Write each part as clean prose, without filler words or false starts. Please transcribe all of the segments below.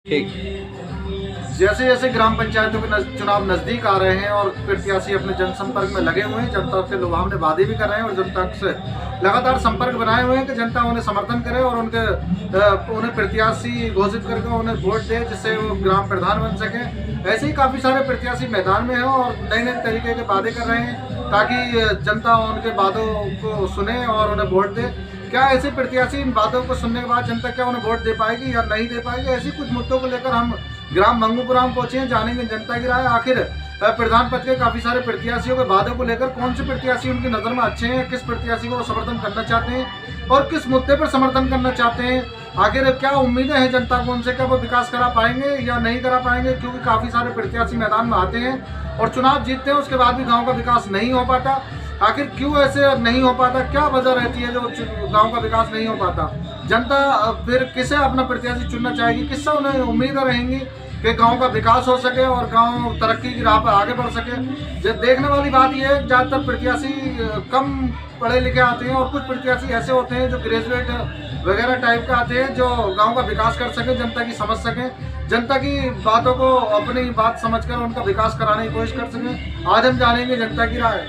ठीक। जैसे जैसे ग्राम पंचायतों के चुनाव नज़दीक आ रहे हैं और प्रत्याशी अपने जनसंपर्क में लगे हुए हैं, जनता से लुभावने वादे भी कर रहे हैं और जनता से लगातार संपर्क बनाए हुए हैं कि जनता उन्हें समर्थन करे और उन्हें प्रत्याशी घोषित करके उन्हें वोट दे, जिससे वो ग्राम प्रधान बन सके। ऐसे ही काफ़ी सारे प्रत्याशी मैदान में हैं और नए नए तरीके के वादे कर रहे हैं ताकि जनता उनके वादों को सुने और उन्हें वोट दे। क्या ऐसे प्रत्याशी इन बातों को सुनने के बाद जनता क्या उन्हें वोट दे पाएगी या नहीं दे पाएगी, ऐसी कुछ मुद्दों को लेकर हम ग्राम मंगूपुराम पहुंचे हैं, जानेंगे जनता की राय। आखिर प्रधान पद के काफी सारे प्रत्याशियों के वादों को लेकर कौन से प्रत्याशी उनकी नजर में अच्छे हैं, किस प्रत्याशी को वो समर्थन करना चाहते हैं और किस मुद्दे पर समर्थन करना चाहते हैं। आखिर क्या उम्मीदें हैं जनता को उनसे, क्या वो विकास करा पाएंगे या नहीं करा पाएंगे, क्योंकि काफी सारे प्रत्याशी मैदान में आते हैं और चुनाव जीतते हैं, उसके बाद भी गाँव का विकास नहीं हो पाता। आखिर क्यों ऐसे नहीं हो पाता, क्या वजह रहती है जो गांव का विकास नहीं हो पाता। जनता फिर किसे अपना प्रत्याशी चुनना चाहेगी, किससे उन्हें उम्मीदें रहेंगी कि गांव का विकास हो सके और गांव तरक्की की राह पर आगे बढ़ सके। जब देखने वाली बात यह है, ज़्यादातर प्रत्याशी कम पढ़े लिखे आते हैं और कुछ प्रत्याशी ऐसे होते हैं जो ग्रेजुएट वगैरह टाइप के आते हैं, जो गाँव का विकास कर सकें, जनता की समझ सकें, जनता की बातों को अपनी बात समझकर उनका विकास कराने की कोशिश कर सकें। आज हम जानेंगे जनता की राय।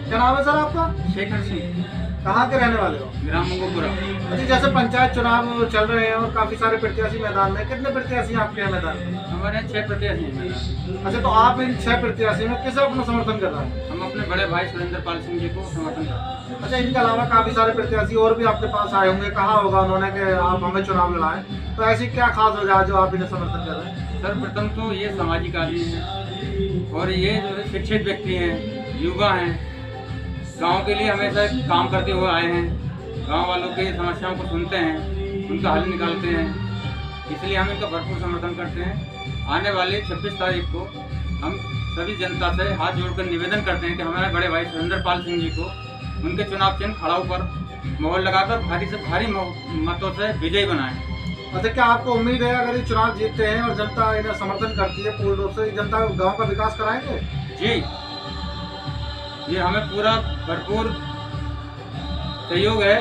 क्या नाम है सर आपका? शेखर सिंह। कहाँ के रहने वाले हो? ग्राम मंगूपुरा। अच्छा, जैसे पंचायत चुनाव चल रहे हैं और काफी सारे प्रत्याशी मैदान में, कितने प्रत्याशी हैं आपके यहाँ मैदान में? हमारे यहाँ 6 प्रत्याशी हैं। अच्छा, तो आप इन 6 प्रत्याशी में किसे अपना समर्थन कर रहे हैं? हम अपने बड़े भाई सुरेंद्र पाल सिंह जी को समर्थन करते हैं। अच्छा, इनके अलावा काफी सारे प्रत्याशी और भी आपके पास आए होंगे, कहा होगा उन्होंने कि आप हमें चुनाव लड़ाएं, तो ऐसी क्या खास वजह जो आप इन्हें समर्थन कर रहे हैं? सर्वप्रथम तो ये सामाजिक आदमी हैं और ये जो है शिक्षित व्यक्ति हैं, युवा हैं, गांव के लिए हमेशा काम करते हुए आए हैं, गांव वालों की समस्याओं को सुनते हैं, उनका हल निकालते हैं, इसलिए हम इनका भरपूर समर्थन करते हैं। आने वाले 26 तारीख को हम सभी जनता से हाथ जोड़कर निवेदन करते हैं कि हमारे बड़े भाई सुरेंद्र पाल सिंह जी को उनके चुनाव चिन्ह खड़ाऊ पर मोहर लगाकर भारी से भारी मतों से विजयी बनाएं। अच्छा, क्या आपको उम्मीद है अगर ये चुनाव जीतते हैं और जनता इन्हें समर्थन करती है पूर्ण रूप से, जनता गाँव का विकास कराएंगे? जी, ये हमें पूरा भरपूर सहयोग है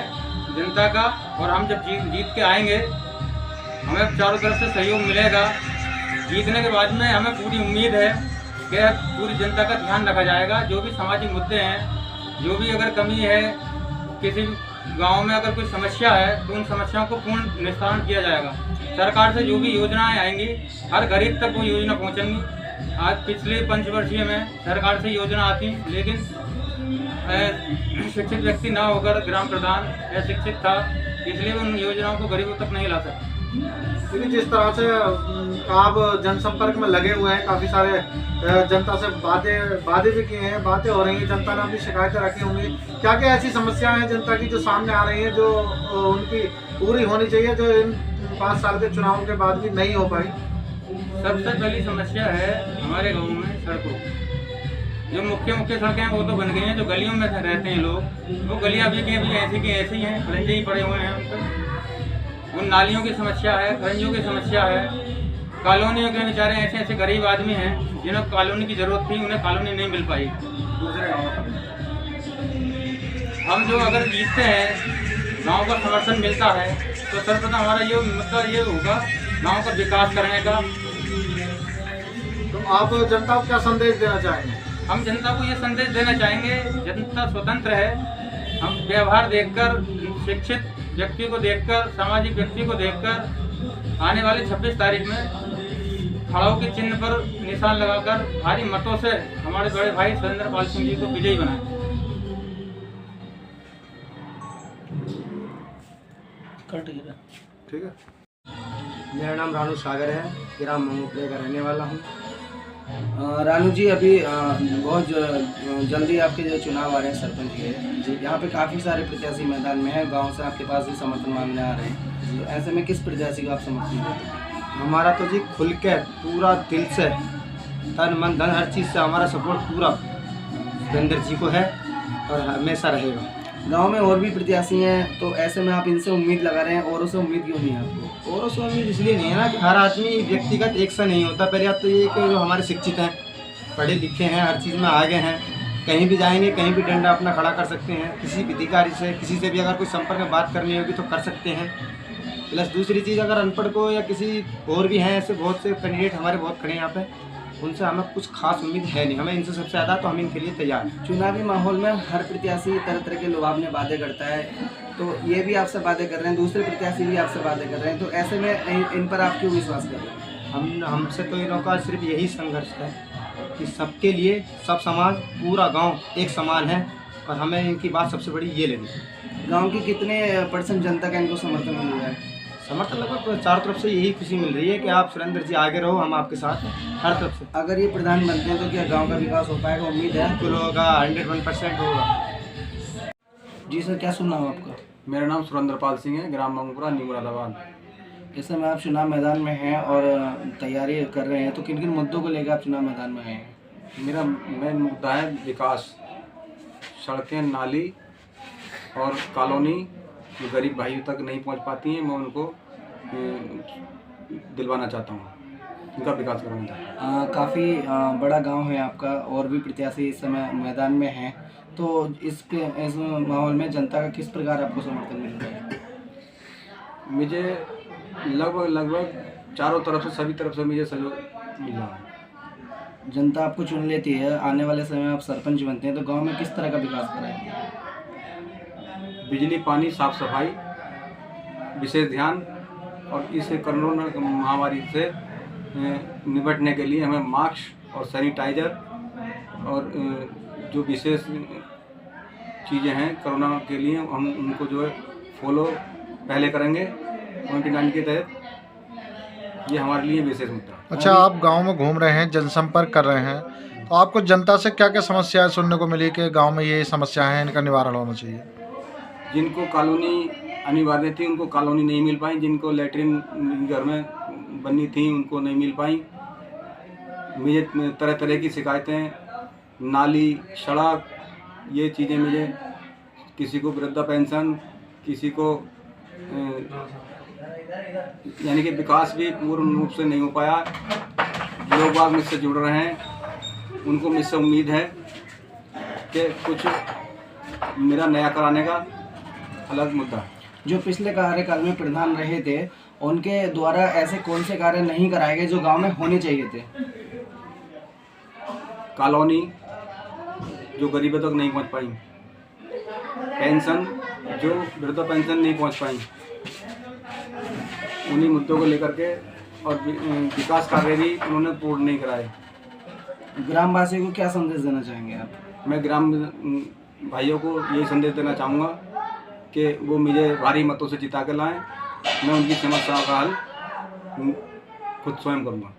जनता का और हम जब जीत के आएंगे हमें चारों तरफ से सहयोग मिलेगा। जीतने के बाद में हमें पूरी उम्मीद है कि पूरी जनता का ध्यान रखा जाएगा। जो भी सामाजिक मुद्दे हैं, जो भी अगर कमी है, किसी गांव में अगर कोई समस्या है तो उन समस्याओं को पूर्ण निस्तारण किया जाएगा। सरकार से जो भी योजनाएं आएंगी हर गरीब तक वो योजना पहुंचेंगी। आज पिछले पंचवर्षीय में सरकार से योजना आती, लेकिन शिक्षित व्यक्ति ना होकर ग्राम प्रधान या शिक्षित था, इसलिए उन योजनाओं को गरीबों तक नहीं ला सकते। क्योंकि जिस तरह से आप जनसंपर्क में लगे हुए हैं, काफ़ी सारे जनता से वादे भी किए हैं, बातें हो रही हैं, जनता ने अपनी शिकायतें रखी होंगी। क्या क्या ऐसी समस्याएं हैं जनता की जो सामने आ रही हैं, जो उनकी पूरी होनी चाहिए, जो इन 5 साल के चुनाव के बाद भी नहीं हो पाई? सबसे पहली समस्या है हमारे गाँव में सड़कों। जो मुख्य सड़कें हैं वो तो बन गई हैं, जो गलियों में रहते हैं लोग, वो गलियाँ भी ऐसी की ऐसी हैं, खरंजे ही पड़े हुए हैं उन पर। उन नालियों की समस्या है, खरंजों की समस्या है। कॉलोनियों के बेचारे ऐसे गरीब आदमी हैं जिन्हें कॉलोनी की ज़रूरत थी, उन्हें कॉलोनी नहीं मिल पाई दूसरे गाँव पर। हम जो अगर जीतते हैं, गाँव का समर्थन मिलता है, तो सर्वप्रथम हमारा ये मतलब ये होगा गाँव का विकास करने का। तो आप जनता को क्या संदेश देना चाहेंगे? हम जनता को ये संदेश देना चाहेंगे, जनता स्वतंत्र है। हम व्यवहार देखकर, शिक्षित व्यक्ति को देखकर, सामाजिक व्यक्ति को देखकर आने वाले 26 तारीख में खड़ाऊ के चिन्ह पर निशान लगाकर भारी मतों से हमारे बड़े भाई सुरेंद्र पाल सिंह जी को विजयी बनाएं। ठीक है। मेरा नाम रानू सागर है, ग्राम मंगूपुरे का रहने वाला हूँ। रानू जी, अभी बहुत जल्दी आपके जो चुनाव आ रहे हैं सरपंच के जी, यहाँ पे काफ़ी सारे प्रत्याशी मैदान में हैं, गांव से आपके पास ही समर्थन मांगने आ रहे हैं जी। ऐसे में किस प्रत्याशी को आप समर्थन देते हैं? हमारा तो जी खुल के पूरा दिल से, तन मन धन हर चीज़ से हमारा सपोर्ट पूरा सुरेंद्र जी को है और हमेशा रहेगा। गांव में और भी प्रत्याशी हैं, तो ऐसे में आप इनसे उम्मीद लगा रहे हैं, औरों से उम्मीद क्यों नहीं है आपको? और उसमें उम्मीद इसलिए नहीं है ना कि हर आदमी व्यक्तिगत एक सा नहीं होता। पहले बात तो ये कि जो हमारे शिक्षित हैं, पढ़े लिखे हैं, हर चीज़ में आगे हैं, कहीं भी जाएंगे कहीं भी डंडा अपना खड़ा कर सकते हैं, किसी भी अधिकारी से, किसी से भी अगर कोई संपर्क में बात करनी होगी तो कर सकते हैं। प्लस दूसरी चीज़, अगर अनपढ़ को या किसी और भी हैं ऐसे बहुत से कैंडिडेट हमारे बहुत खड़े हैं यहाँ पे, उनसे हमें कुछ खास उम्मीद है नहीं, हमें इनसे सबसे ज़्यादा, तो हम इनके लिए तैयार हैं। चुनावी माहौल में हर प्रत्याशी तरह तरह के लुभावने वादे करता है, तो ये भी आपसे वादे कर रहे हैं, दूसरे प्रत्याशी भी आपसे वादे कर रहे हैं, तो ऐसे में इन पर आप क्यों विश्वास कर रहे हैं? हमसे तो इनों का सिर्फ यही संघर्ष है कि सबके लिए सब समाज, पूरा गाँव एक समान है, और हमें इनकी बात सबसे बड़ी ये लेनी है। गाँव की कितने % जनता का इनको समर्थन मिल रहा है? समर्थन लगभग चारों तरफ से यही खुशी मिल रही है कि आप सुरेंद्र जी आगे रहो, हम आपके साथ हैं हर तरफ से। अगर ये प्रधान बनते हैं तो क्या गांव का विकास हो पाएगा? उम्मीद है बिल्कुल होगा, 101% होगा। जी सर, क्या सुनना हो आपका? मेरा नाम सुरेंद्रपाल सिंह है, ग्राम मंगपुरा, न्यू मुरादाबाद। इस समय आप चुनाव मैदान में हैं और तैयारी कर रहे हैं, तो किन किन मुद्दों को लेकर आप चुनाव मैदान में हैं? मेरा मेन मुद्दा है विकास, सड़कें, नाली और कॉलोनी जो गरीब भाइयों तक नहीं पहुंच पाती हैं, मैं उनको दिलवाना चाहता हूं, उनका विकास करवाना चाहता हूं। काफ़ी बड़ा गांव है आपका, और भी प्रत्याशी इस समय मैदान में हैं, तो इस माहौल में जनता का किस प्रकार आपको समर्थन मिल रहा है? मुझे लगभग चारों तरफ से, सभी तरफ से मुझे सहयोग मिल रहा है। जनता आपको चुन लेती है, आने वाले समय में आप सरपंच बनते हैं, तो गांव में किस तरह का विकास कराएंगे? बिजली, पानी, साफ सफाई, विशेष ध्यान, और इस कोरोना महामारी से निपटने के लिए हमें मास्क और सैनिटाइज़र और जो विशेष चीज़ें हैं कोरोना के लिए, हम उनको जो है फॉलो पहले करेंगे कोविड-19 के तहत। ये हमारे लिए विशेष मुद्दा है। अच्छा, आप गांव में घूम रहे हैं, जनसंपर्क कर रहे हैं, तो आपको जनता से क्या क्या समस्याएं सुनने को मिली कि गांव में ये समस्याएं हैं, इनका निवारण होना चाहिए? जिनको कॉलोनी अनिवार्य थी उनको कॉलोनी नहीं मिल पाई, जिनको लैट्रिन घर में बननी थी उनको नहीं मिल पाई। मुझे तरह तरह की शिकायतें, नाली, सड़क, ये चीज़ें मुझे, किसी को वृद्धा पेंशन, किसी को यानी कि विकास भी पूर्ण रूप से नहीं हो पाया। लोग बाग मुझसे जुड़ रहे हैं, उनको मुझसे उम्मीद है कि कुछ मेरा नया कराने का अलग मुद्दा है। जो पिछले कार्यकाल में प्रधान रहे थे, उनके द्वारा ऐसे कौन से कार्य नहीं कराए गए जो गांव में होने चाहिए थे? कॉलोनी जो गरीबों तक नहीं पहुंच पाई, पेंशन जो वृद्धा पेंशन नहीं पहुंच पाई, उन्हीं मुद्दों को लेकर के, और विकास कार्य भी उन्होंने पूर्ण नहीं कराए। ग्रामवासियों को क्या संदेश देना चाहेंगे आप? मैं ग्राम भाइयों को यही संदेश देना चाहूँगा कि वो मुझे भारी मतों से जिता कर लाएँ, मैं उनकी समस्याओं का हल खुद स्वयं करूँगा।